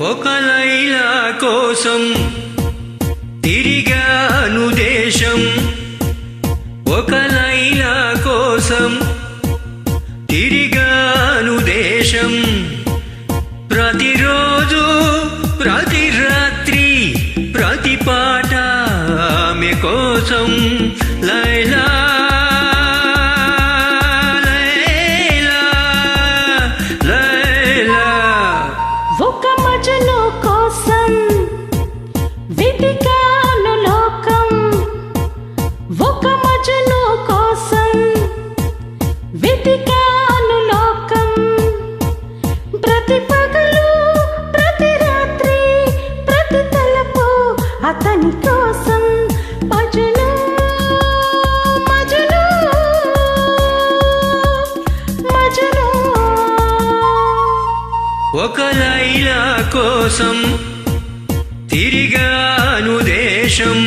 ఒక లైలా కోసం తిరిగాను దేశం, ఒక లైలా కోసం తిరిగాను దేశం. ప్రతిరోజు ప్రతి రాత్రి ప్రతి పాట ఆమె కోసం. లైలా ఒక మజను కోసం వెతికాను లోకం, ఒక మజను కోసం వెతికాను లోకం. ప్రతి పగలు ప్రతి రాత్రి ప్రతి తలపు అతని కోసం. మజను మజను మజను ఒక లైలా కోసం తిరిగాను దేశం.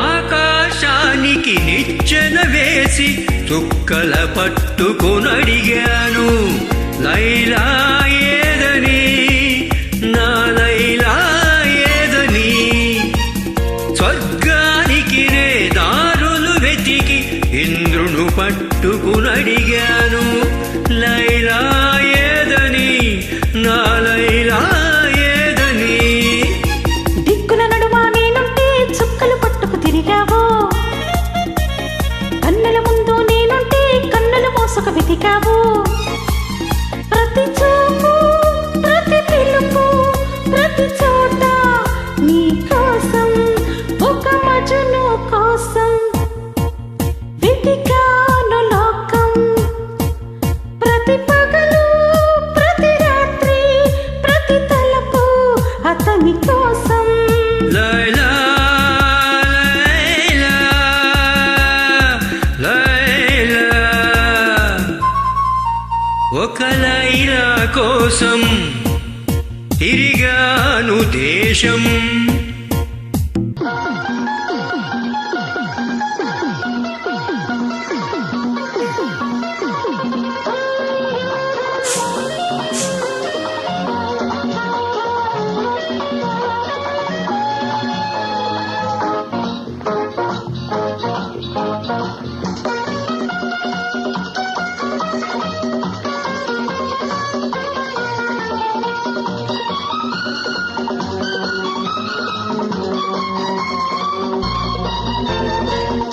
ఆకాశానికి నిచ్చెన వేసి చుక్కల పట్టుకునడిగాను, లైలా ఏదని, నా లైలా ఏదని. స్వర్గానికి నే దారులు వెతికి ఇంద్రును పట్టుకునడిగాను, లైలా ఏదని, నా లైలా ఏదని. దిక్కుల నడుమ నేనుంటే చుక్కలు పట్టుకు తిరిగావు, కన్నుల ముందు నేనుంటే కన్నులు మోసుకు వెతికావు. ప్రతి చూపు ప్రతి పిలుపు ప్రతి చోట నీ కోసం, ఒక మజను కోసం వెతికాను లోకం. ప్రతి పగలు ప్రతి రాత్రి ప్రతి తలపు అతని కోసం. లైలా లైలా లైలా ఒక లైలా కోసం తిరిగాను దేశం.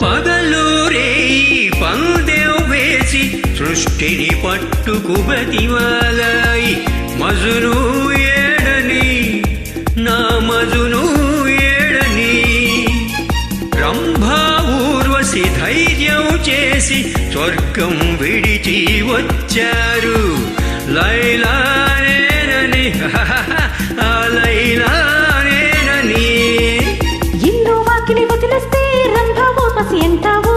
పగలూరే పందెం వేసి సృష్టిని పట్టుకు బతిమాలాయి. మజును ఏడని, నా మజును ఏడని. రంభా ఊర్వశి ధైర్యం చేసి స్వర్గం విడిచి వచ్చారు, లైలా నేనని, ఆ లైలా నేనని. ఇల్లు వాకిలి వదిలేస్తే రంభా ఊర్వశి అంటావు,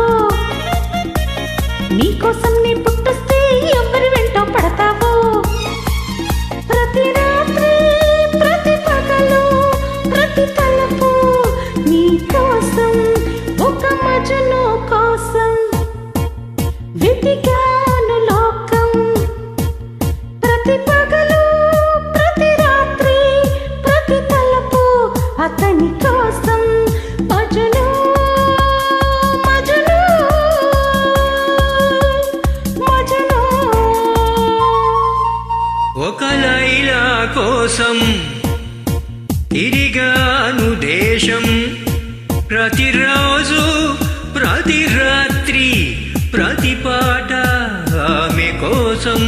నీకోసం నీ పుట్టొస్తే ఎవరి వెంటో పడతావు. ప్రతి రాత్రి ప్రతి పగలు ప్రతి తలపు నీ కోసం, ఒక మజను కోసం వెతికాను లోకం. ప్రతి పగలు ప్రతి రాత్రి ప్రతి తలపు అతని కోసం. మజను మజను మజను ఒక లైలా కోసం తిరిగాను దేశం. ప్రతిరోజు ప్రతి రాత్రి ప్రతి పాట ఆమె కోసం.